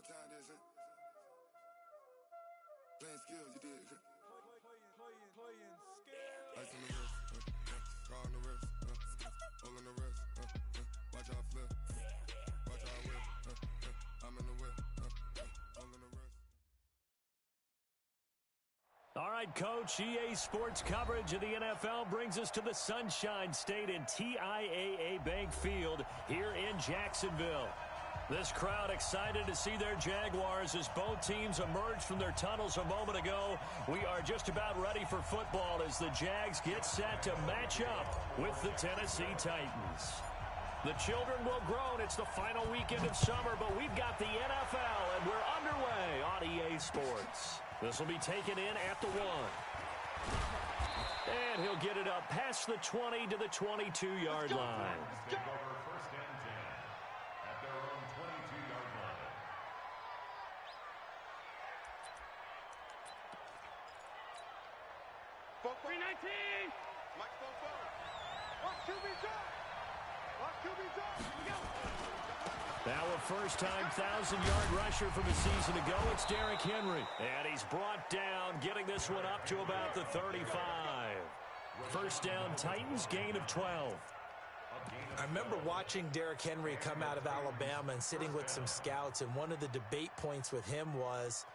time this, huh? Playing skills, you did. Playing skills. Ice on the wrist, car on the wrist, hole in the wrist, watch how I flip, watch how I whip, I'm in the whip, hole in the wrist. All right, Coach, EA Sports coverage of the NFL brings us to the Sunshine State in TIAA Bank Field here in Jacksonville. This crowd excited to see their Jaguars as both teams emerged from their tunnels a moment ago. We are just about ready for football as the Jags get set to match up with the Tennessee Titans. The children will groan. It's the final weekend of summer, but we've got the NFL, and we're underway on EA Sports. This will be taken in at the 1. And he'll get it up past the 20 to the 22-yard line. Take over first and 10 at their own 22-yard line. Ball 319. Microphone forward. Watch QB's up. Watch QB's up. Here we go. Now a first-time 1,000-yard rusher from a season ago, it's Derrick Henry. And he's brought down, getting this one up to about the 35. First down, Titans, gain of 12. I remember watching Derrick Henry come out of Alabama and sitting with some scouts, and one of the debate points with him was,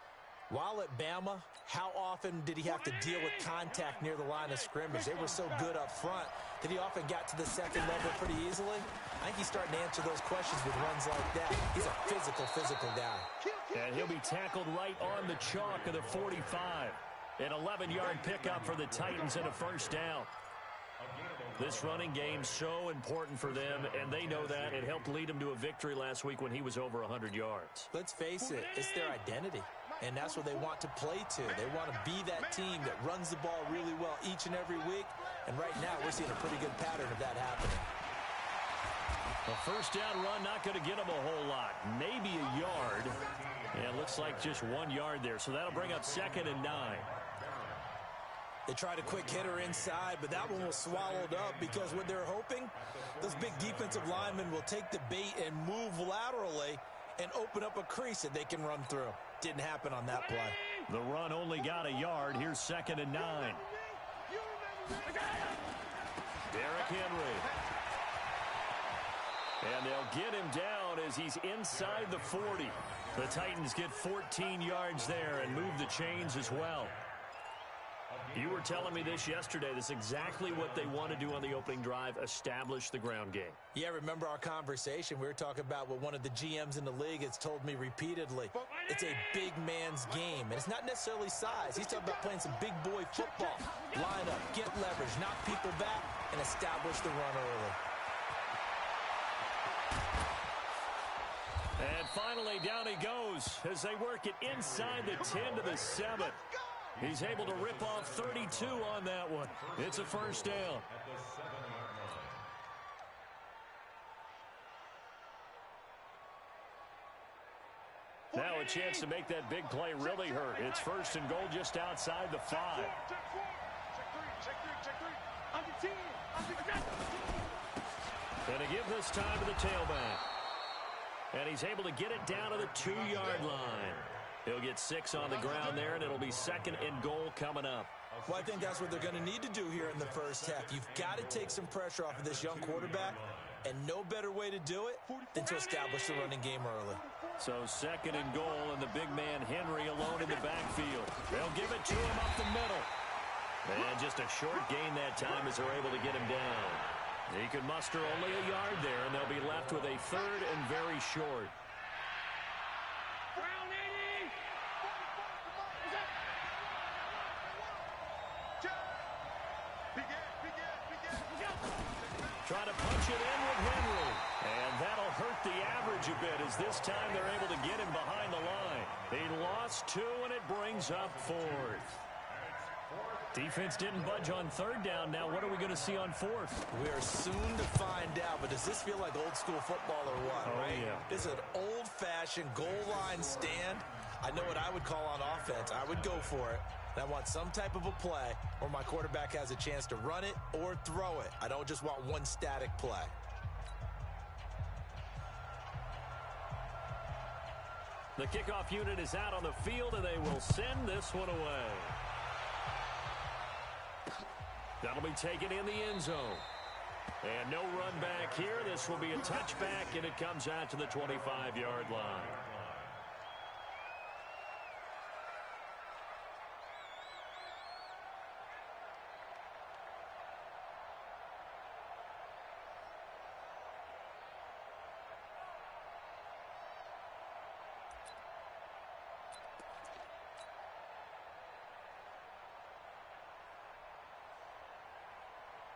while at Bama, how often did he have to deal with contact near the line of scrimmage? They were so good up front that he often got to the second level pretty easily. I think he's starting to answer those questions with runs like that. He's a physical guy. And he'll be tackled right on the chalk of the 45. An 11-yard pickup for the Titans and a first down. This running game so important for them, and they know that. It helped lead them to a victory last week when he was over 100 yards. Let's face it, it's their identity, and that's what they want to play to. They want to be that team that runs the ball really well each and every week, and right now we're seeing a pretty good pattern of that happening. A first down run, not going to get them a whole lot. Maybe a yard. And it looks like just 1 yard there, so that'll bring up 2nd and 9. They tried a quick hitter inside, but that one was swallowed up because what they're hoping, those big defensive linemen will take the bait and move laterally and open up a crease that they can run through. Didn't happen on that play. The run only got a yard. Here's 2nd and 9. Derrick Henry. And they'll get him down as he's inside the 40. The Titans get 14 yards there and move the chains as well. You were telling me this yesterday. This is exactly what they want to do on the opening drive, establish the ground game. Yeah, remember our conversation? We were talking about what one of the GMs in the league has told me repeatedly. It's a big man's game, and it's not necessarily size. He's talking about playing some big boy football. Line up, get leverage, knock people back, and establish the run early. And finally, down he goes as they work it inside the 10 to the 7. He's able to rip off 32 on that one. It's a first down. Now a chance to make that big play really hurt. It's 1st and goal just outside the 5. And to give this time to the tailback. And he's able to get it down to the 2-yard line. He'll get 6 on the ground there, and it'll be 2nd and goal coming up. Well, I think that's what they're going to need to do here in the first half. You've got to take some pressure off of this young quarterback, and no better way to do it than to establish the running game early. So 2nd and goal, and the big man Henry alone in the backfield. They'll give it to him up the middle. And just a short gain that time as they're able to get him down. He could muster only a yard there, and they'll be left with a 3rd and very short. Try to punch it in with Henry. And that'll hurt the average a bit as this time they're able to get him behind the line. He lost 2, and it brings up 4th. Defense didn't budge on 3rd down. Now what are we going to see on 4th? We are soon to find out, but does this feel like old school football or what, right? Yeah. This is an old-fashioned goal line stand. I know what I would call on offense. I would go for it. And I want some type of a play where my quarterback has a chance to run it or throw it. I don't just want one static play. The kickoff unit is out on the field, and they will send this one away. That'll be taken in the end zone. And no run back here. This will be a touchback, and it comes out to the 25-yard line.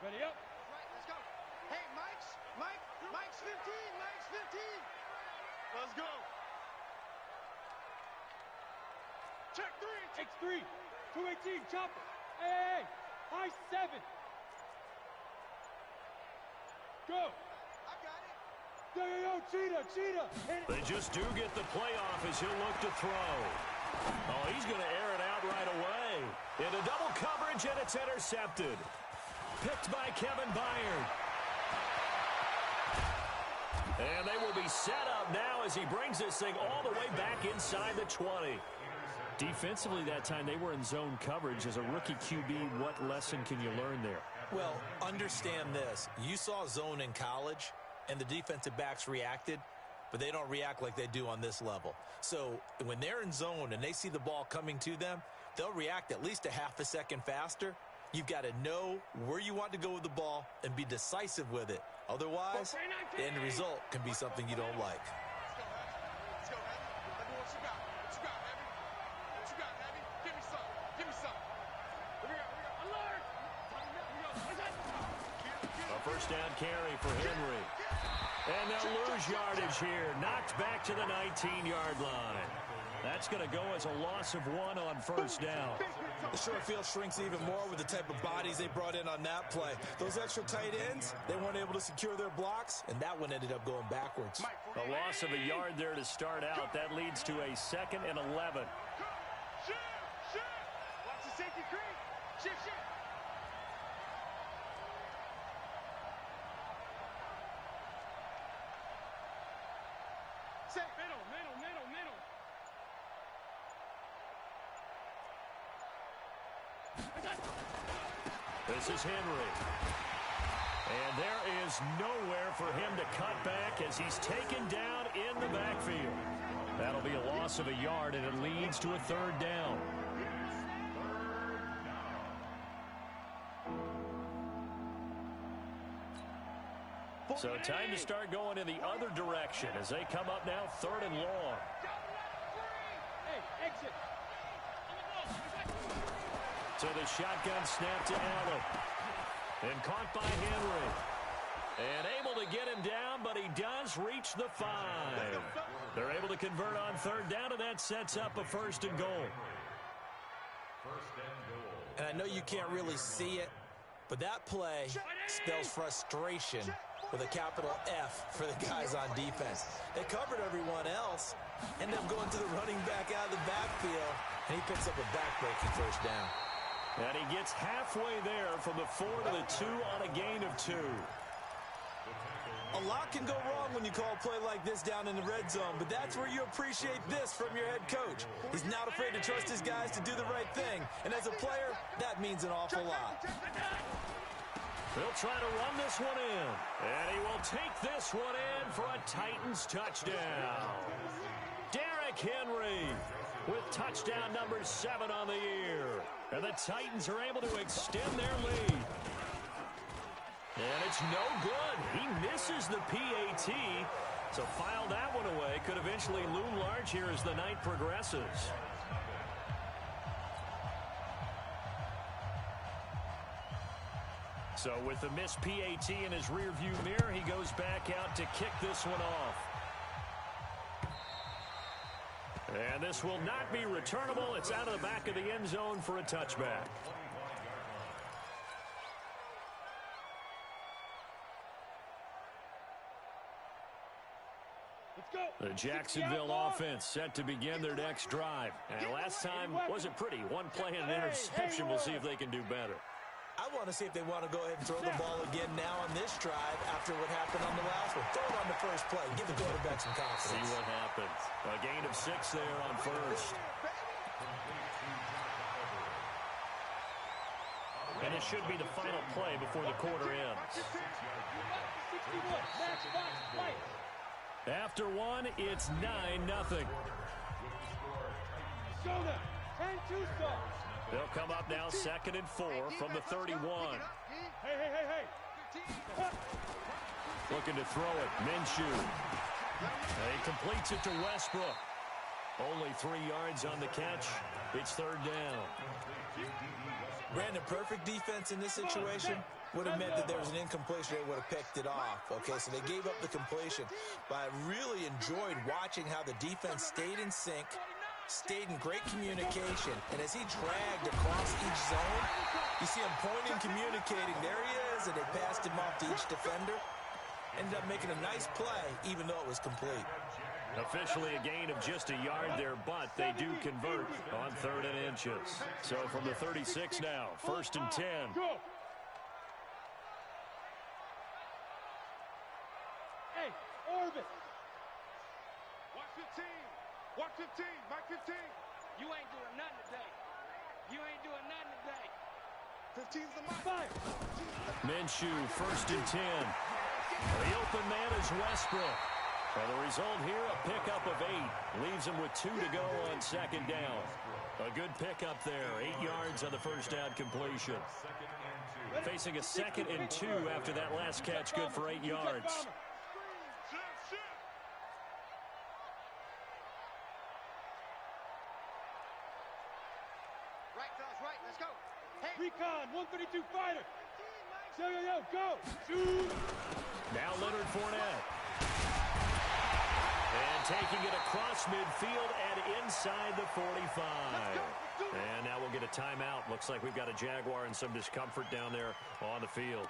Ready up. Right, let's go. Hey, Mike's 15. Mike's 15. Let's go. Check 3. X3. 218. Chopper. Hey. High 7. Go. I got it. Yo. Cheetah. They just do get the playoff as he'll look to throw. Oh, he's going to air it out right away. Into double coverage, and it's intercepted. Picked by Kevin Byard. And they will be set up now as he brings this thing all the way back inside the 20. Defensively that time, they were in zone coverage. As a rookie QB, what lesson can you learn there? Well, understand this. You saw zone in college, and the defensive backs reacted, but they don't react like they do on this level. So when they're in zone and they see the ball coming to them, they'll react at least a half a second faster. You've got to know where you want to go with the ball and be decisive with it. Otherwise, the end result can be something you don't like. Let's go, Heavy. Let me what you got. What you got, Heavy? What you got, Heavy? Give me some. Here we go. Alert! A first down carry for Henry. And they'll lose yardage here. Knocked back to the 19-yard line. That's going to go as a loss of 1 on first down. The short field shrinks even more with the type of bodies they brought in on that play. Those extra tight ends, they weren't able to secure their blocks, and that one ended up going backwards. A loss of a yard there to start out. That leads to a 2nd and 11. Shoot! Watch the safety creep. Shift. Set. Middle. This is Henry. And there is nowhere for him to cut back as he's taken down in the backfield. That'll be a loss of a yard, and it leads to a 3rd down. So time to start going in the other direction as they come up now 3rd and long. Hey, exit. So the shotgun snap to Allen. And caught by Henry. And able to get him down, but he does reach the 5. They're able to convert on 3rd down, and that sets up a 1st and goal. And I know you can't really see it, but that play spells frustration with a capital F for the guys on defense. They covered everyone else, ended up going to the running back out of the backfield, and he picks up a back-breaking 1st down. And he gets halfway there from the 4 to the 2 on a gain of 2. A lot can go wrong when you call a play like this down in the red zone, but that's where you appreciate this from your head coach. He's not afraid to trust his guys to do the right thing, and as a player, that means an awful lot. They'll try to run this one in, and he will take this one in for a Titans touchdown. Derrick Henry with touchdown number 7 on the year, and the Titans are able to extend their lead. And it's no good. He misses the PAT. So file that one away. Could eventually loom large here as the night progresses. So with the missed PAT in his rearview mirror, he goes back out to kick this one off. And this will not be returnable. It's out of the back of the end zone for a touchback. The Jacksonville offense set to begin their next drive. And last time wasn't pretty. One play and an interception. We'll see if they can do better. I want to see if they want to go ahead and throw the ball again now on this drive after what happened on the last one. Throw it on the first play. Give the quarterback some confidence. See what happens. A gain of of 6 there on first. And it should be the final play before the quarter ends. After one, it's 9-0. They'll come up now 2nd and 4 from the 31. Hey. Looking to throw it. Minshew. He completes it to Westbrook. Only 3 yards on the catch. It's 3rd down. Brandon, perfect defense in this situation would have meant that there was an incompletion. They would have picked it off. Okay, so they gave up the completion. But I really enjoyed watching how the defense stayed in sync, stayed in great communication. And as he dragged across each zone, you see him pointing, communicating. There he is, and they passed him off to each defender. Ended up making a nice play, even though it was complete. Officially a gain of just a yard there, but they do convert on 3rd and inches. So from the 36 now, 1st and 10. Go. Hey, Orbit. Watch 15. Watch 15. Mike 15. You ain't doing nothing today. You ain't doing nothing today. 15's the mark. 5. Minshew, 1st and 10. The open man is Westbrook. And the result here, a pickup of 8. Leaves him with 2 to go on 2nd down. A good pickup there. 8 yards on the 1st down completion. Facing a 2nd and 2 after that last catch, good for 8 yards. Right, fellas, right. Let's go. Hey. Recon, 132 fighter. Yo, go. Shoot. Now Leonard Fournette. And taking it across midfield and inside the 45. And now we'll get a timeout. Looks like we've got a Jaguar and some discomfort down there on the field.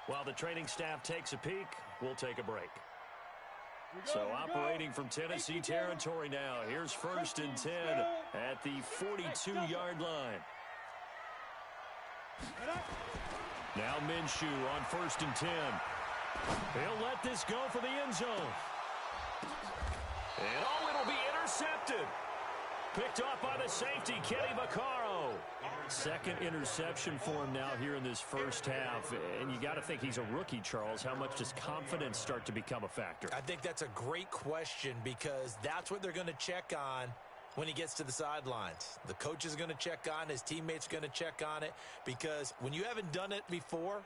While the training staff takes a peek, we'll take a break. So operating from Tennessee territory now. Here's 1st and 10 at the 42-yard line. Now Minshew on 1st and 10. He'll let this go for the end zone. And it'll be intercepted. Picked off by the safety, Kenny Vaccaro. 2nd interception for him now here in this 1st half. And you got to think he's a rookie, Charles. How much does confidence start to become a factor? I think that's a great question because that's what they're going to check on when he gets to the sidelines. The coach is going to check on, his teammates are going to check on it because when you haven't done it before,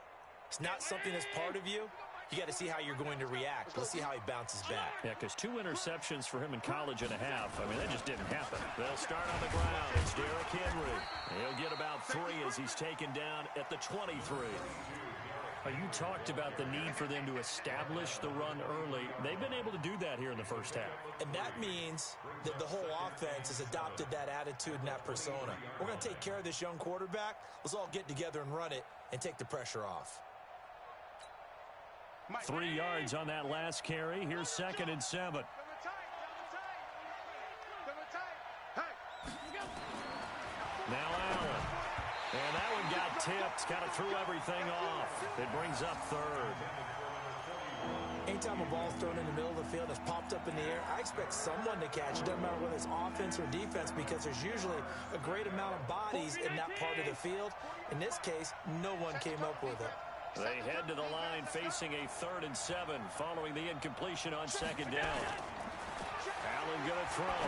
it's not something that's part of you. You got to see how you're going to react. Let's see how he bounces back. Yeah, because 2 interceptions for him in college and a half. I mean, that just didn't happen. They'll start on the ground. It's Derrick Henry. He'll get about 3 as he's taken down at the 23. You talked about the need for them to establish the run early. They've been able to do that here in the 1st half. And that means that the whole offense has adopted that attitude and that persona. We're going to take care of this young quarterback. Let's all get together and run it and take the pressure off. 3 yards on that last carry. Here's 2nd and 7. Now Allen. And that one got tipped. Kind of threw everything off. It brings up 3rd. Anytime a ball's thrown in the middle of the field, it's popped up in the air, I expect someone to catch it. Doesn't matter whether it's offense or defense because there's usually a great amount of bodies in that part of the field. In this case, no one came up with it. They head to the line facing a 3rd and 7 following the incompletion on 2nd down. Allen going to throw.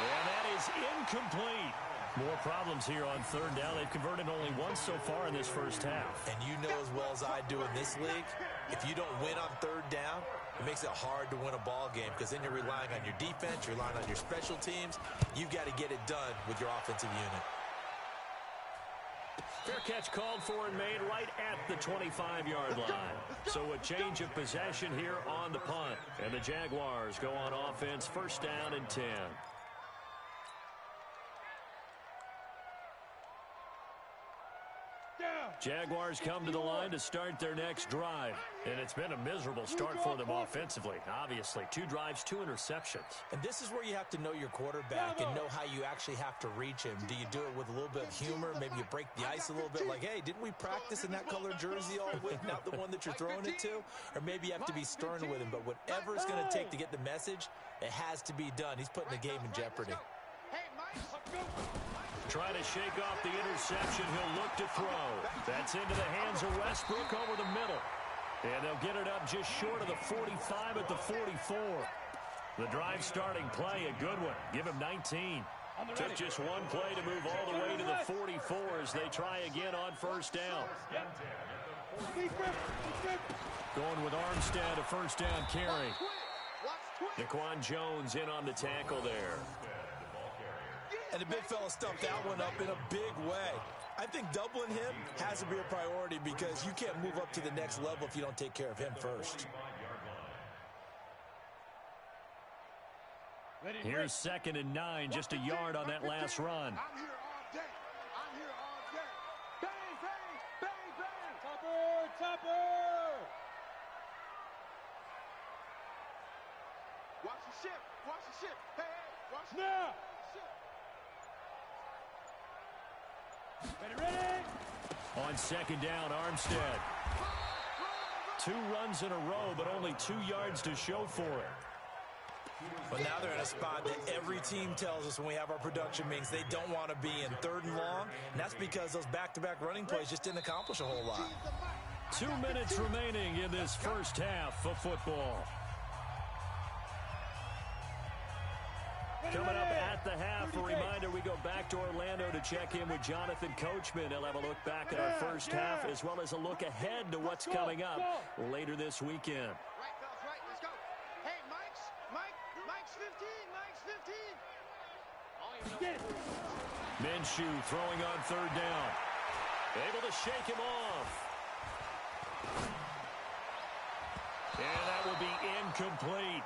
And that is incomplete. More problems here on 3rd down. They've converted only once so far in this 1st half. And you know as well as I do in this league, if you don't win on 3rd down, it makes it hard to win a ball game because then you're relying on your defense, you're relying on your special teams. You've got to get it done with your offensive unit. Fair catch called for and made right at the 25-yard line. So a change of possession here on the punt. And the Jaguars go on offense, 1st down and 10. Down. Jaguars come to the line to start their next drive. And it's been a miserable start for them offensively. Obviously, 2 drives, 2 interceptions. And this is where you have to know your quarterback and know how you actually have to reach him. Do you do it with a little bit of humor? Maybe you break the ice a little bit like, hey, didn't we practice in that color jersey all week, not the one that you're throwing it to? Or maybe you have to be stern with him. But whatever it's going to take to get the message, it has to be done. He's putting the game in jeopardy. Trying to shake off the interception. He'll look to throw. That's into the hands of Westbrook over the middle. And they'll get it up just short of the 45 at the 44. The drive starting play, a good one. Give him 19. Took just one play to move all the way to the 44 as they try again on first down. Going with Armstead, a first down carry. Daquan Jones in on the tackle there. And the big fella stuffed that one up in a big way. I think doubling him has to be a priority because you can't move up to the next level if you don't take care of him first. Here's 2nd and 9, just a yard on that last run. I'm here all day. I'm here all day. Bang, bang, bang, bang. Topper. Watch the ship. Watch the ship. Hey, watch the ship. Ready. On 2nd down, Armstead. 2 runs in a row, but only 2 yards to show for it. But now they're in a spot that every team tells us when we have our production meetings they don't want to be in, 3rd and long. And that's because those back-to-back running plays just didn't accomplish a whole lot. 2 minutes remaining in this first half of football. Coming up at the half, a reminder, we go back to Orlando to check in with Jonathan Coachman. He'll have a look back at our first half as well as a look ahead to what's coming up later this weekend. Right, fellas, right. Let's go. Hey, Mike's 15. Minshew throwing on 3rd down. Able to shake him off. And that will be incomplete.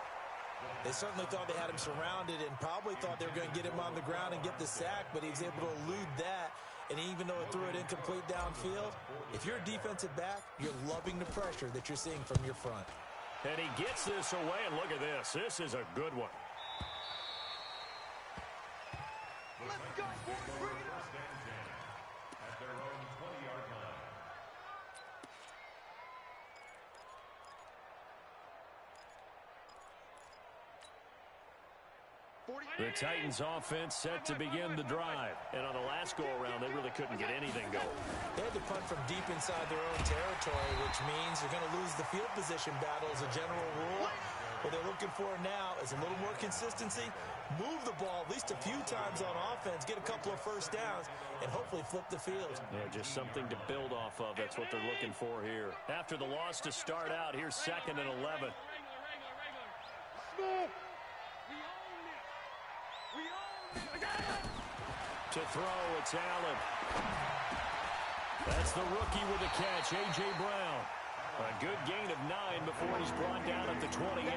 They certainly thought they had him surrounded and probably thought they were going to get him on the ground and get the sack, but he was able to elude that. And even though it threw it incomplete downfield, if you're a defensive back, you're loving the pressure that you're seeing from your front. And he gets this away, and look at this. This is a good one. Let's go, boys. Bring it up. At their own 20-yard line. The Titans offense set to begin the drive. And on the last go-around, they really couldn't get anything going. They had to punt from deep inside their own territory, which means they're going to lose the field position battle as a general rule. What they're looking for now is a little more consistency, move the ball at least a few times on offense, get a couple of first downs, and hopefully flip the field. Yeah, just something to build off of. That's what they're looking for here. After the loss to start out, here's 2nd and 11. To throw, it's Allen. That's the rookie with the catch, A.J. Brown. A good gain of 9 before he's brought down at the 28.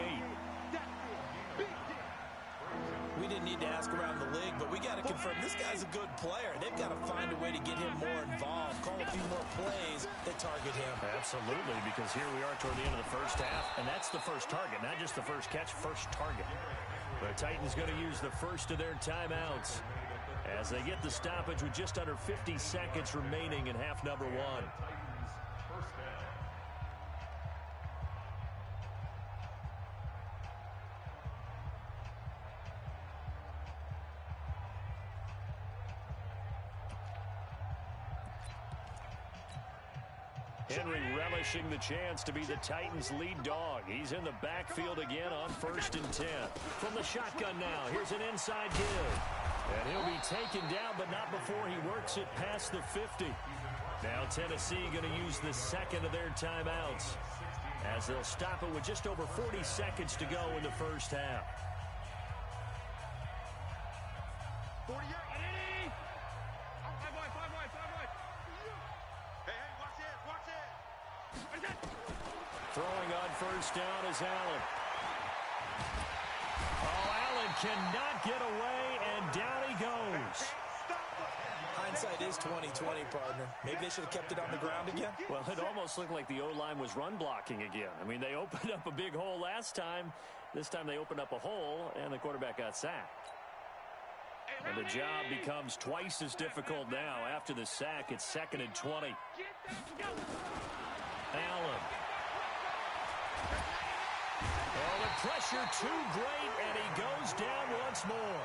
We didn't need to ask around the league, but we got to confirm this guy's a good player. They've got to find a way to get him more involved, call a few more plays that target him. Absolutely, because here we are toward the end of the first half, and that's the first target, not just the first catch, first target. The Titans going to use the first of their timeouts as they get the stoppage with just under 50 seconds remaining in half number 1. First down. Henry relishing the chance to be the Titans' lead dog. He's in the backfield again on 1st and 10. From the shotgun now, here's an inside give. And he'll be taken down, but not before he works it past the 50. Now Tennessee going to use the second of their timeouts as they'll stop it with just over 40 seconds to go in the first half. 48. Five wide. Hey, watch it. Throwing on first down is Allen. Oh, Allen cannot get away, and down he goes. Hindsight is 20/20, partner. Maybe they should have kept it on the ground again. Well, it almost looked like the O-line was run blocking again. I mean, they opened up a big hole last time. This time they opened up a hole, and the quarterback got sacked. And the job becomes twice as difficult now. After the sack, it's 2nd and 20. Allen. Oh, the pressure too great, and he goes down once more.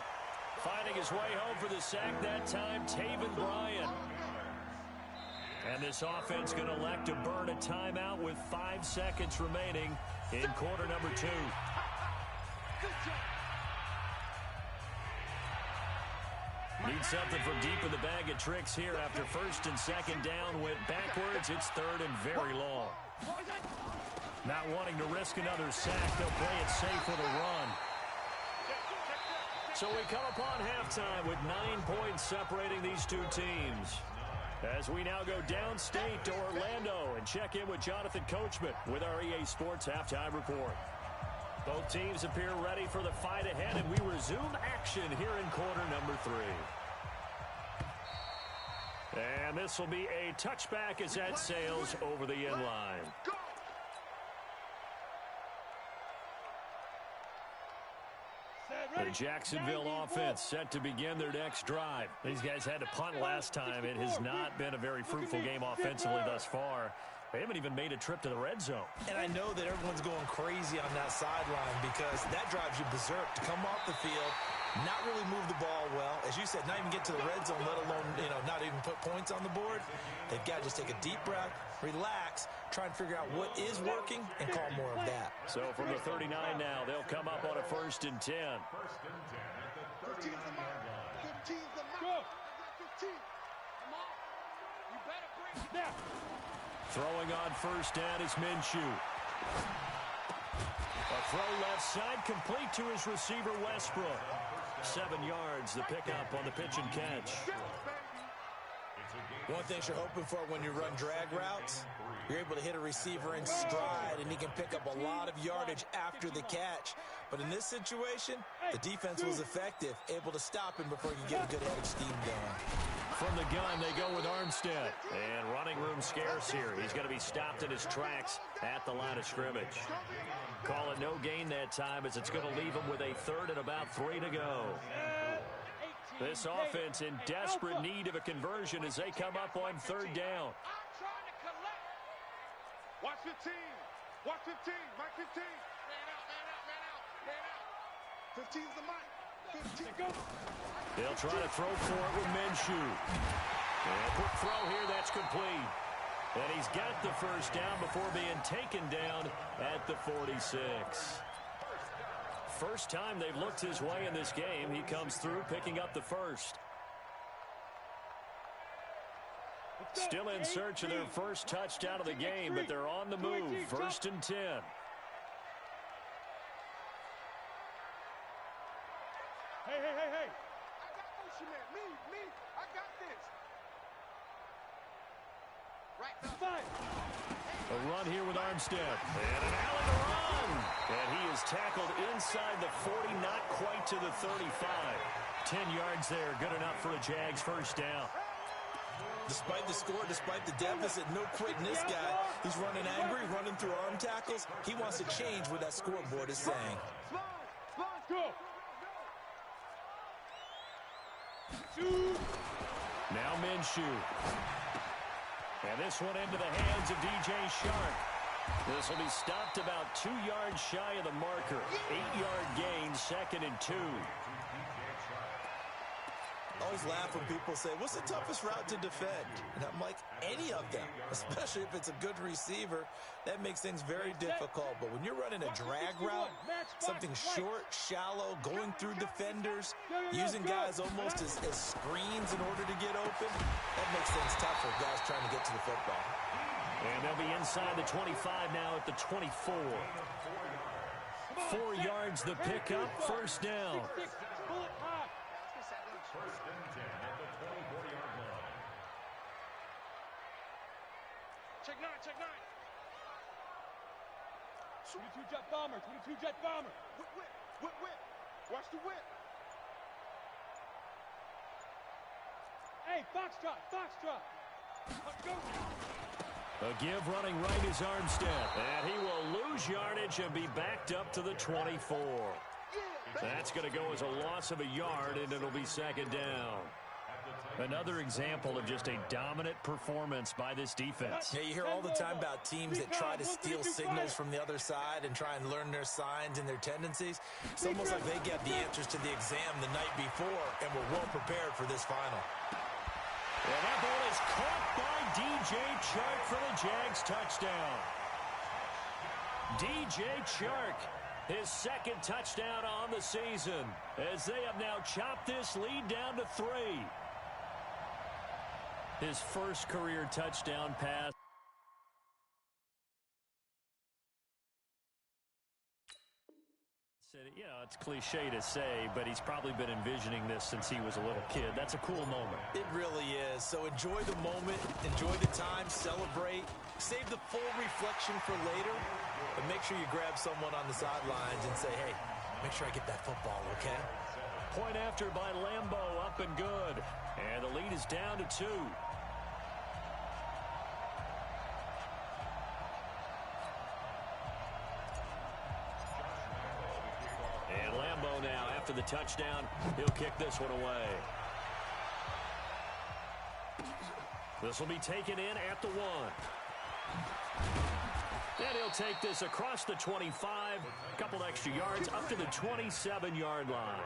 Finding his way home for the sack that time, Taven Bryan. And this offense going to elect to burn a timeout with 5 seconds remaining in quarter number 2. Need something from deep in the bag of tricks here. After 1st and 2nd down went backwards, it's 3rd and very long. Not wanting to risk another sack, they'll play it safe with a run. So we come upon halftime with 9 points separating these two teams. As we now go downstate to Orlando and check in with Jonathan Coachman with our EA Sports Halftime Report. Both teams appear ready for the fight ahead, and we resume action here in quarter number 3. And this will be a touchback as that sails over the end line. The Jacksonville offense set to begin their next drive. These guys had to punt last time. It has not been a very fruitful game offensively thus far. They haven't even made a trip to the red zone. And I know that everyone's going crazy on that sideline because that drives you berserk to come off the field, not really move the ball well. As you said, not even get to the red zone, let alone, not even put points on the board. They've got to just take a deep breath, relax, try and figure out what is working, and call more of that. So from the 39 now, they'll come up on a 1st and 10. 15's the mark. 15's the mark. I got 15. Come on. You better bring it down. Throwing on 1st down is Minshew. A throw left side complete to his receiver Westbrook. 7 yards, the pickup on the pitch and catch. One thing you're hoping for when you run drag routes, you're able to hit a receiver in stride, and he can pick up a lot of yardage after the catch. But in this situation, the defense was effective, able to stop him before he could get a good head of steam going. From the gun, they go with Armstead. And running room scarce here. He's going to be stopped in his tracks at the line of scrimmage. Call it no gain that time as it's going to leave him with a 3rd and about 3 to go. This offense in desperate need of a conversion as they come up on 3rd down. Watch 15. Watch 15. Mike 15. Man out, man out, man out, man out. 15's the mic. 15. Go. They'll try to throw for it with Minshew. And quick throw here, that's complete. And he's got the 1st down before being taken down at the 46. First time they've looked his way in this game. He comes through picking up the 1st. Still in search of their first touchdown of the game, but they're on the move. 1st and 10. Hey. I got motion man. Me. I got this. Right side. A run here with Armstead. And an Allen to run. And he is tackled inside the 40, not quite to the 35. 10 yards there, good enough for a Jags 1st down. Despite the score, despite the deficit, no quitting this guy. He's running angry, running through arm tackles. He wants to change what that scoreboard is saying. Slide, go. Now Minshew. And this one into the hands of DJ Shark. This will be stopped about 2 yards shy of the marker. 8-yard gain, 2nd and 2. I always laugh when people say, what's the toughest route to defend? And I'm like, any of them, especially if it's a good receiver. That makes things very difficult. But when you're running a drag route, something short, shallow, going through defenders, using guys almost as screens in order to get open, that makes things tough for guys trying to get to the football. And they'll be inside the 25 now at the 24. 4 yards the pickup, 1st down. First and 10 at the 24-yard line. Check 9. 22 jet bomber. Whip. Watch the whip. Hey, foxtrot, foxtrot. Go. A give running right is Armstead. And he will lose yardage and be backed up to the 24. That's going to go as a loss of a yard, and it'll be second down. Another example of just a dominant performance by this defense. Yeah, you hear all the time about teams that try to steal signals from the other side and try and learn their signs and their tendencies. It's almost like they get the answers to the exam the night before and were well prepared for this final. And that ball is caught by DJ Chark for the Jags touchdown. DJ Chark, his second touchdown on the season, as they have now chopped this lead down to 3. His first career touchdown pass. You know, it's cliche to say, but he's probably been envisioning this since he was a little kid. That's a cool moment. It really is. So enjoy the moment, enjoy the time, celebrate, save the full reflection for later, but make sure you grab someone on the sidelines and say, hey, make sure I get that football, okay? Point after by Lambeau, up and good. And the lead is down to 2. And Lambeau now, after the touchdown, he'll kick this one away. This will be taken in at the 1. And he'll take this across the 25, a couple extra yards, up to the 27-yard line.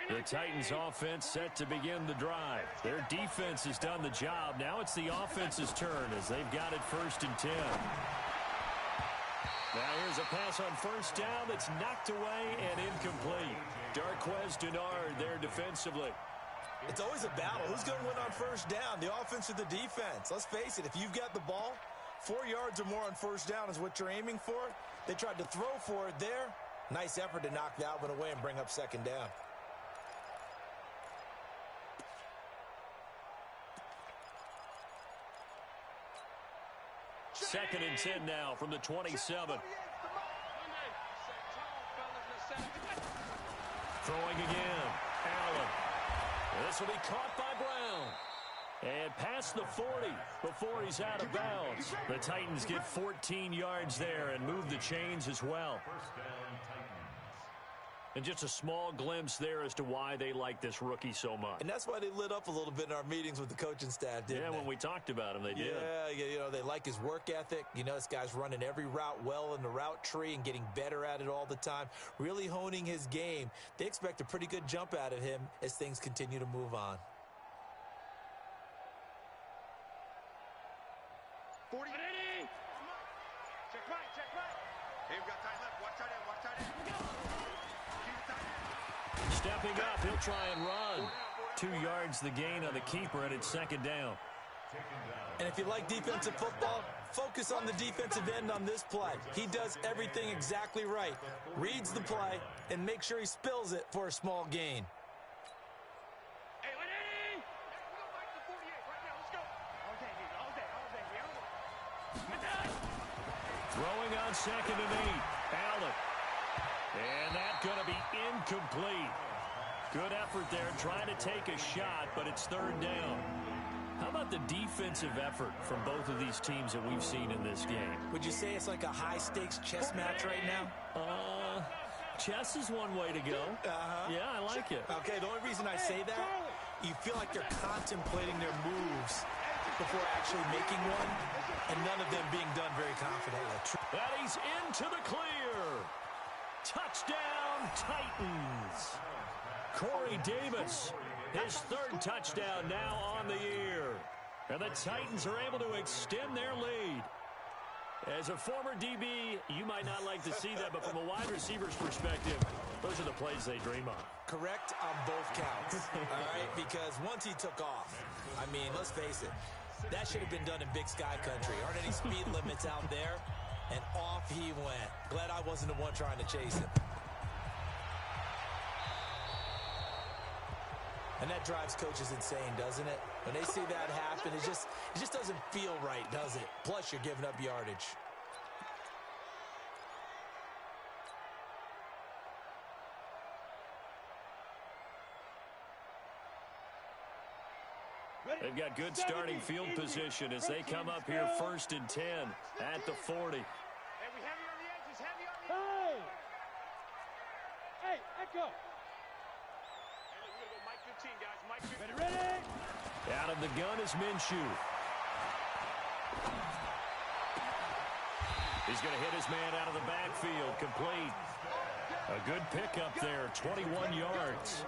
The Titans offense set to begin the drive. Their defense has done the job. Now it's the offense's turn as they've got it 1st and 10. Now here's a pass on first down that's knocked away and incomplete. Darquez Denard there defensively. It's always a battle. Who's going to win on first down, the offense or the defense? Let's face it, if you've got the ball, 4 yards or more on first down is what you're aiming for. They tried to throw for it there. Nice effort to knock that one away and bring up second down. Second and 10 now from the 27. Throwing again. Allen. This will be caught by Brown. And past the 40 before he's out of bounds. The Titans get 14 yards there and move the chains as well. And just a small glimpse there as to why they like this rookie so much. And that's why they lit up a little bit in our meetings with the coaching staff, didn't they? Yeah, when we talked about him, they did. Yeah, you know, they like his work ethic. You know, this guy's running every route well in the route tree and getting better at it all the time, really honing his game. They expect a pretty good jump out of him as things continue to move on. 40. Check right, check right. Hey, we got tight left. Watch tight end, watch tight end. Stepping up, he'll try and run. 2 yards the gain on the keeper, and it's second down. And if you like defensive football, focus on the defensive end on this play. He does everything exactly right. Reads the play and makes sure he spills it for a small gain. Hey, Lenny! We don't like the 48 right now. Let's go. All day, baby. All day, all day. Throwing on second and 8. Allen. And that's going to be incomplete. Good effort there, trying to take a shot, but it's third down. How about the defensive effort from both of these teams that we've seen in this game? Would you say it's like a high-stakes chess match right now? Chess is one way to go. Yeah, I like it. Okay, the only reason I say that, you feel like they're contemplating their moves before actually making one, and none of them being done very confidently. And he's into the clear. Touchdown, Titans. Corey Davis, his third touchdown now on the year. And the Titans are able to extend their lead. As a former DB, you might not like to see that, but from a wide receiver's perspective, those are the plays they dream of. Correct on both counts, all right? Because once he took off, I mean, let's face it, that should have been done in Big Sky Country. Aren't any speed limits out there? And off he went. Glad I wasn't the one trying to chase him. And that drives coaches insane, doesn't it? When they see that happen, it just doesn't feel right, does it? Plus, you're giving up yardage. They've got good starting field position as they come up here 1st and 10 at the 40. Hey, we heavy on the edges, heavy on the edges. Hey, Echo. Hey, look, we're going to go Mike 15, guys. Mike 15. Ready? Out of the gun is Minshew. He's going to hit his man out of the backfield, complete. A good pickup there, 21 yards.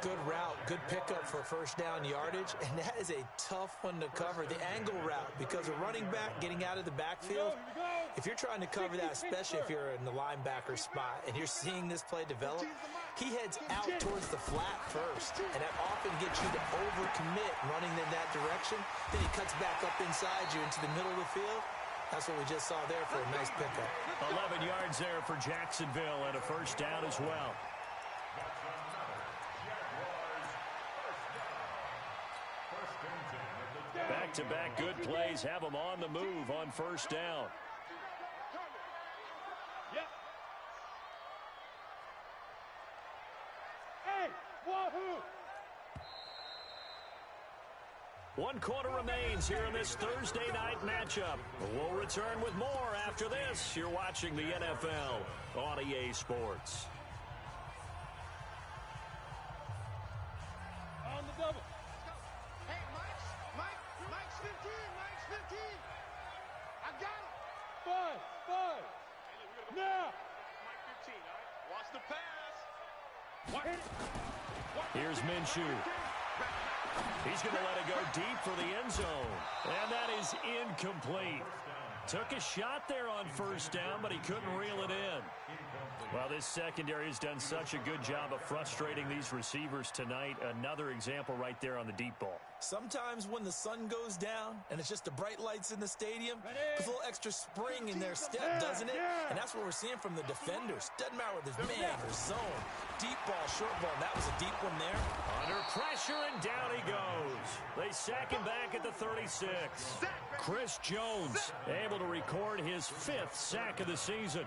Good route, good pickup for first down yardage, and that is a tough one to cover, the angle route, because a running back getting out of the backfield, if you're trying to cover that, especially if you're in the linebacker spot and you're seeing this play develop, he heads out towards the flat first, and that often gets you to overcommit running in that direction. Then he cuts back up inside you into the middle of the field. That's what we just saw there for a nice pickup. 11 yards there for Jacksonville and a first down as well. Back-to-back good plays have them on the move on first down. Yep. Hey, wahoo! 1 quarter remains here in this Thursday night matchup. We'll return with more after this. You're watching the NFL on EA Sports. On the double. Hey, Mike's 15, Mike's 15. I got it. 5. Now. Mike 15, all right? Watch the pass. Hit it. Here's Minshew. He's going to let it go deep for the end zone. And that is incomplete. Took a shot there on first down, but he couldn't reel it in. Well, this secondary has done such a good job of frustrating these receivers tonight. Another example right there on the deep ball. Sometimes when the sun goes down and it's just the bright lights in the stadium, puts a little extra spring in their step, doesn't it? And that's what we're seeing from the defenders. Doesn't matter whether it's man or zone. Deep ball, short ball. That was a deep one there. Under pressure, and down he goes. They sack him back at the 36. Chris Jones able to record his 5th sack of the season.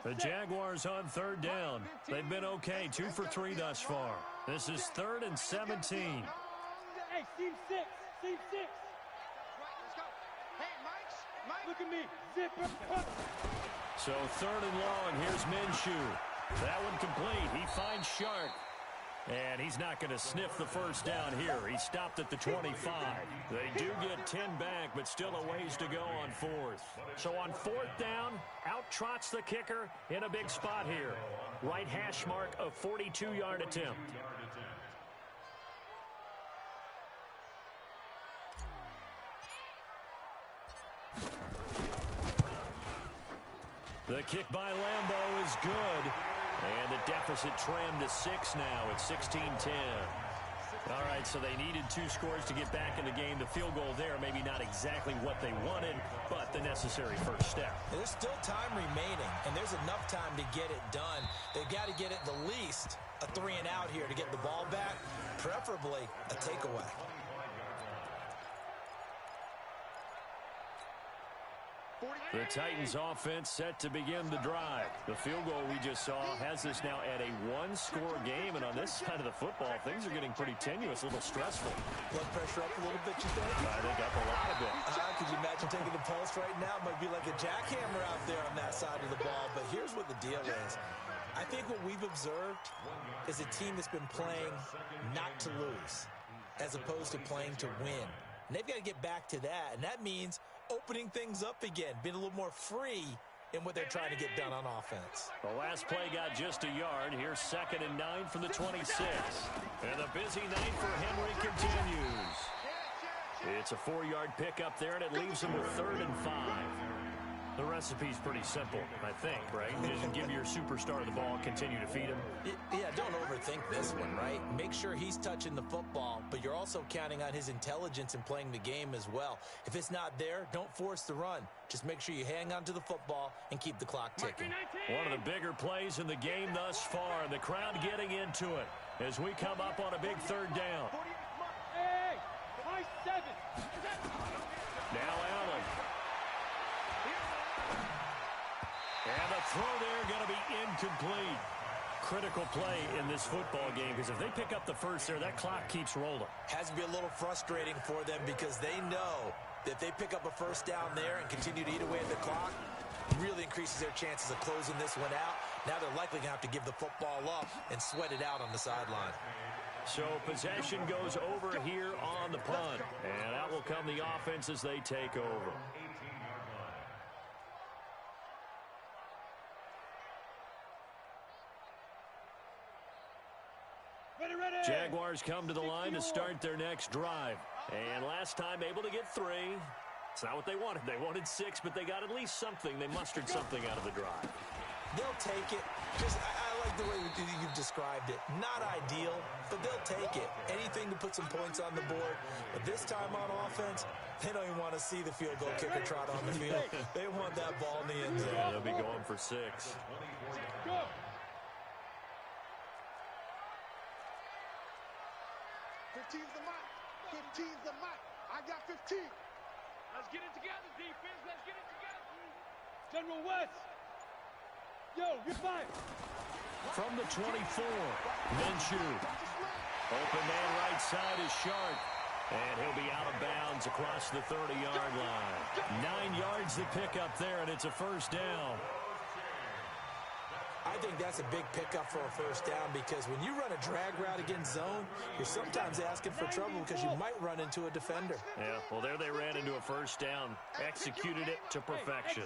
The Jaguars on 3rd down. They've been okay, 2 for 3 thus far. This is 3rd and 17. Hey, team 6. Right, let's go. Hey, Mike. Look at me. Zip. So 3rd and long, here's Minshew. That one complete. He finds Shark. And he's not going to sniff the first down here. He stopped at the 25. They do get 10 back, but still a ways to go on 4th. So on 4th down, out trots the kicker in a big spot here. Right hash mark, a 42-yard attempt. The kick by Lambeau is good. And the deficit trimmed to 6 now at 16-10. All right, so they needed 2 scores to get back in the game. The field goal there, maybe not exactly what they wanted, but the necessary first step. There's still time remaining, and there's enough time to get it done. They've got to get at the least a 3 and out here to get the ball back, preferably a takeaway. The Titans offense set to begin the drive. The field goal we just saw has us now at a 1-score game, and on this side of the football, things are getting pretty tenuous, a little stressful. Blood pressure up a little bit, you think? I think up a lot of it. Could you imagine taking the pulse right now? It might be like a jackhammer out there on that side of the ball, but here's what the deal is. I think what we've observed is a team that's been playing not to lose as opposed to playing to win. And they've got to get back to that, and that means opening things up again, being a little more free in what they're trying to get done on offense. The last play got just a yard. Here's 2nd and 9 from the 26. And the busy night for Henry continues. It's a 4-yard pickup there, and it leaves him with 3rd and 5. The recipe's pretty simple, I think, right? You just give your superstar the ball, continue to feed him. Yeah, don't overthink this one, right? Make sure he's touching the football, but you're also counting on his intelligence in playing the game as well. If it's not there, don't force the run. Just make sure you hang on to the football and keep the clock ticking. One of the bigger plays in the game thus far, and the crowd getting into it as we come up on a big third down. Hey, my 7. Now Allen. And the throw there going to be incomplete. Critical play in this football game because if they pick up the first there, that clock keeps rolling. Has to be a little frustrating for them because they know that if they pick up a first down there and continue to eat away at the clock, it really increases their chances of closing this one out. Now they're likely going to have to give the football up and sweat it out on the sideline. So possession goes over here on the punt. And out will come the offense as they take over. Jaguars come to the line to start their next drive. And last time able to get 3. It's not what they wanted. They wanted 6, but they got at least something. They mustered something out of the drive. They'll take it. Just I like the way you've described it. Not ideal, but they'll take it. Anything to put some points on the board. But this time on offense, they don't even want to see the field goal kicker trot on the field. They want that ball in the end zone. Yeah, they'll be going for 6. Go. 15's the mic. 15's the mic. I got 15. Let's get it together, defense. Let's get it together. General West. Yo, you're fine. From the 24, Minshew. Open man right side is Sharp. And he'll be out of bounds across the 30-yard line. 9 yards to pick up there, and it's a first down. I think that's a big pickup for a first down because when you run a drag route against zone, you're sometimes asking for trouble because you might run into a defender. Yeah, well, there they ran into a first down. Executed it to perfection.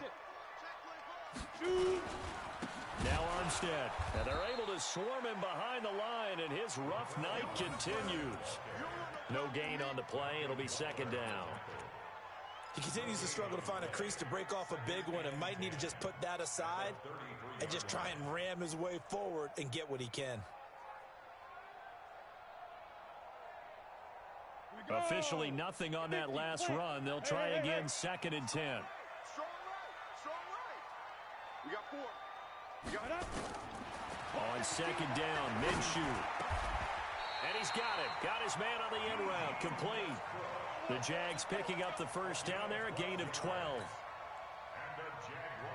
Now Armstead. And they're able to swarm him behind the line, and his rough night continues. No gain on the play. It'll be second down. He continues to struggle to find a crease to break off a big one and might need to just put that aside and just try and ram his way forward and get what he can. Officially nothing on that last run. They'll try again, 2nd and 10. Strong right. Strong right. We got 4. We got up. On 2nd down, Minshew. And he's got it. Got his man on the end route. Complete. The Jags picking up the first down there, a gain of 12.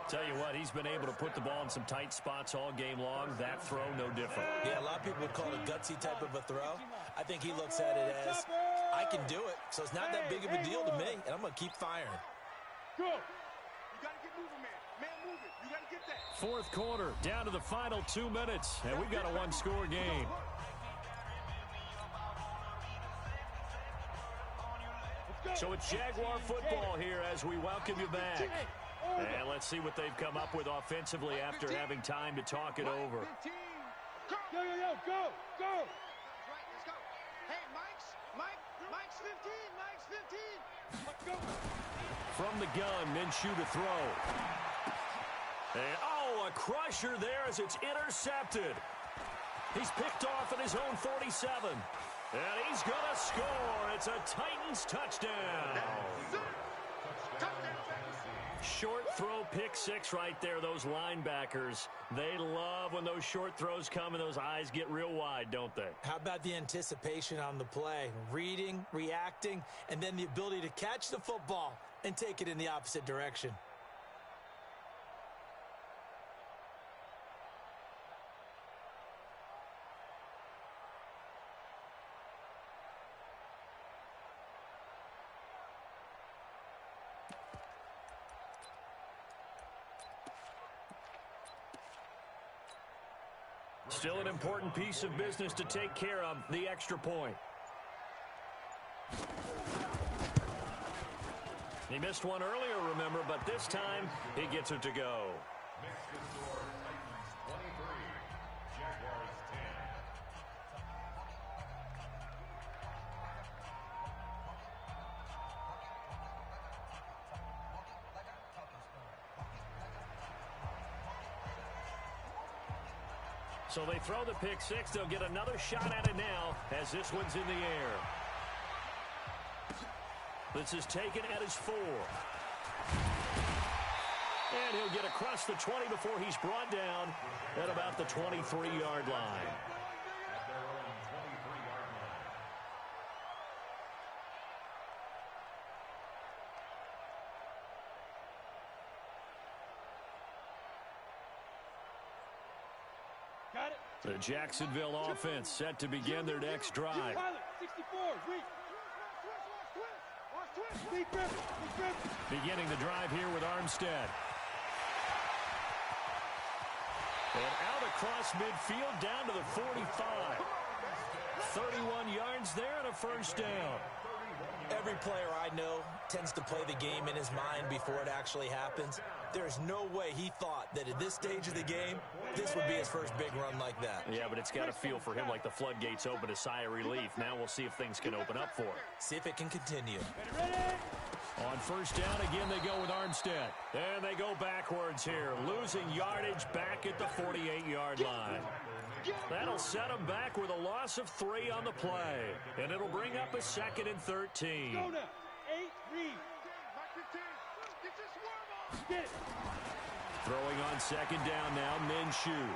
Tell you what, he's been able to put the ball in some tight spots all game long. That throw, no different. Yeah, a lot of people would call it a gutsy type of a throw. I think he looks at it as, I can do it, so it's not that big of a deal to me, and I'm going to keep firing. Go. You got to get moving, man. Man, move it. You got to get that. Fourth quarter, down to the final 2 minutes, and we've got a one-score game. So it's Jaguar football here as we welcome you back. And let's see what they've come up with offensively after having time to talk it over. Yo, go. Right, let's go. Hey, Mike's 15. Mike's 15. Let's go. From the gun, Minshew to throw. And, a crusher there as it's intercepted. He's picked off at his own 47. And he's going to score. It's a Titans touchdown. Short throw, pick 6 right there. Those linebackers, they love when those short throws come and those eyes get real wide, don't they? How about the anticipation on the play? Reading, reacting, and then the ability to catch the football and take it in the opposite direction. Still an important piece of business to take care of, the extra point. He missed one earlier, remember, but this time he gets it to go. Next to score, Titans 23, Jaguars 10. So they throw the pick six. They'll get another shot at it now as this one's in the air. This is taken at his 4. And he'll get across the 20 before he's brought down at about the 23-yard line. Got it. The Jacksonville offense set to begin their next drive. 64, Beginning the drive here with Armstead. And out across midfield down to the 45. 31 yards there and a first down. Every player I know tends to play the game in his mind before it actually happens. There's no way he thought that at this stage of the game, this would be his first big run like that. Yeah, but it's got to feel for him like the floodgates open, a sigh of relief. Now we'll see if things can open up for him. See if it can continue. On first down, again, they go with Armstead. And they go backwards here, losing yardage back at the 48-yard line. That'll set them back with a loss of 3 on the play. And it'll bring up a 2nd and 13. Go now. 8, read. Get it. Throwing on second down now, Minshew.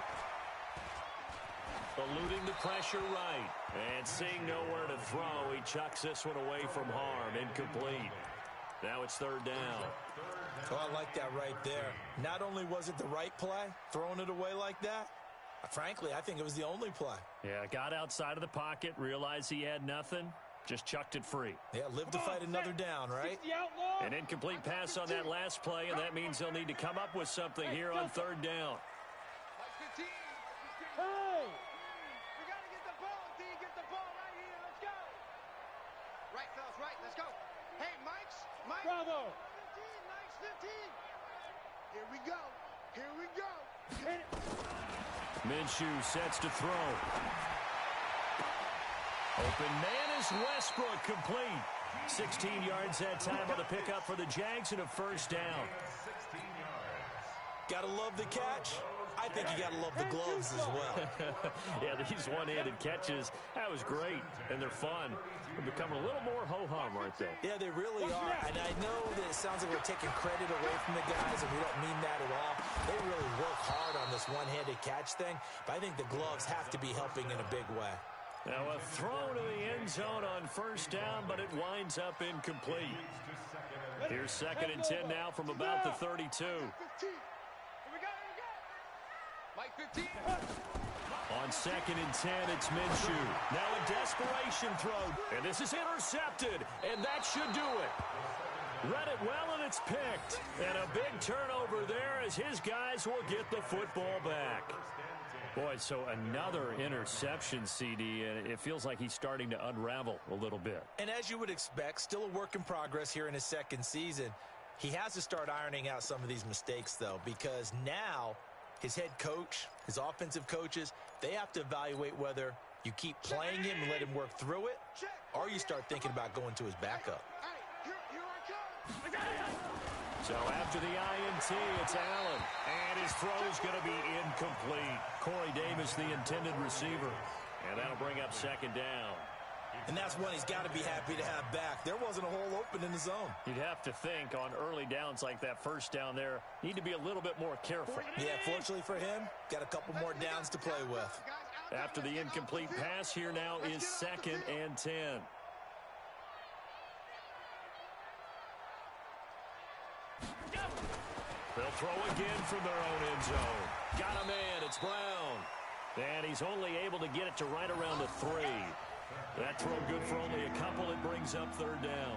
Eluding the pressure right. And seeing nowhere to throw, he chucks this one away from harm. Incomplete. Now it's 3rd down. Oh, I like that right there. Not only was it the right play, throwing it away like that, frankly, I think it was the only play. Yeah, got outside of the pocket, realized he had nothing, just chucked it free. Yeah, live to fight another down, right? An incomplete pass on that last play, and that means they'll need to come up with something here on 3rd down. Hey! We got to get the ball, D. Get the ball right here. Let's go. Right, fellas, right. Let's go. Hey, Mike. Bravo! 15. Here we go. Here we go. Hit it. Minshew sets to throw. Open man is Westbrook, complete. 16 yards that time on the pickup for the Jags and a first down. Gotta love the catch. I think you gotta love the gloves as well. Yeah, these one-handed catches, that was great, and they're fun. They're becoming a little more ho-hum, aren't they? Yeah, they really are. And I know that it sounds like we're taking credit away from the guys, and we don't mean that at all. They really work hard on this one-handed catch thing, but I think the gloves have to be helping in a big way. Now a throw to the end zone on first down, but it winds up incomplete. Here's 2nd and 10 now from about the 32. 15. Here we go. Mike 15. On 2nd and 10, it's Minshew. Now a desperation throw, and this is intercepted, and that should do it. Read it well, and it's picked. And a big turnover there as his guys will get the football back. Boy, so another interception, CD, and it feels like he's starting to unravel a little bit. And as you would expect, still a work in progress here in his 2nd season. He has to start ironing out some of these mistakes, though, because now his head coach, his offensive coaches, they have to evaluate whether you keep playing him and let him work through it, or you start thinking about going to his backup. Hey, here I come. So after the INT, it's Allen. And his throw's going to be incomplete. Corey Davis, the intended receiver. And that'll bring up 2nd down. And that's one he's got to be happy to have back. There wasn't a hole open in the zone. You'd have to think on early downs like that first down there, need to be a little bit more careful. Yeah, fortunately for him, got a couple more downs to play with. After the incomplete pass, here now is 2nd and 10. They'll throw again from their own end zone. Got a man, it's Brown. And he's only able to get it to right around the 3. That throw good for only a couple. It brings up 3rd down.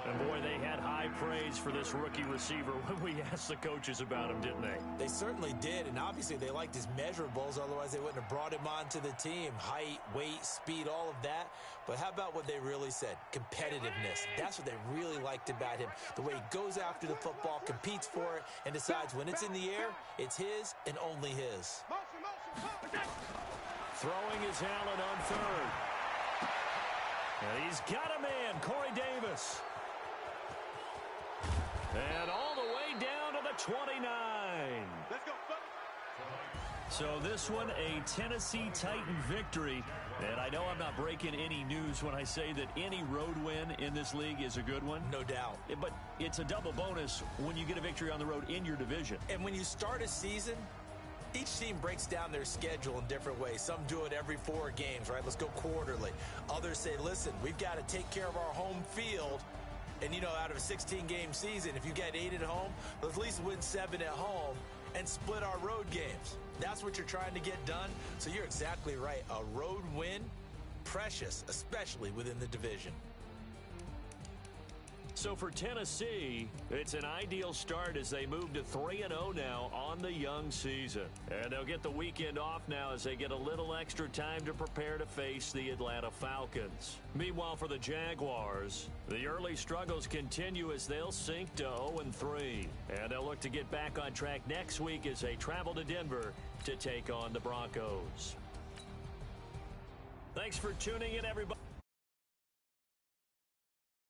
And boy, they had high praise for this rookie receiver when we asked the coaches about him, didn't they? They certainly did, and obviously they liked his measurables, otherwise they wouldn't have brought him onto the team. Height, weight, speed, all of that. But how about what they really said? Competitiveness. That's what they really liked about him. The way he goes after the football, competes for it, and decides when it's in the air, it's his and only his. Throwing is Allen on 3rd. And he's got a man, Corey Davis. And all the way down to the 29. Let's go, So this one, a Tennessee Titan victory. And I know I'm not breaking any news when I say that any road win in this league is a good one. No doubt. But it's a double bonus when you get a victory on the road in your division. And when you start a season, each team breaks down their schedule in different ways. Some do it every 4 games, right? Let's go quarterly. Others say, listen, we've got to take care of our home field. And, you know, out of a 16-game season, if you get 8 at home, let's at least win 7 at home and split our road games. That's what you're trying to get done. So you're exactly right. A road win, precious, especially within the division. So for Tennessee, it's an ideal start as they move to 3-0 now on the young season. And they'll get the weekend off now as they get a little extra time to prepare to face the Atlanta Falcons. Meanwhile, for the Jaguars, the early struggles continue as they'll sink to 0-3. And they'll look to get back on track next week as they travel to Denver to take on the Broncos. Thanks for tuning in, everybody.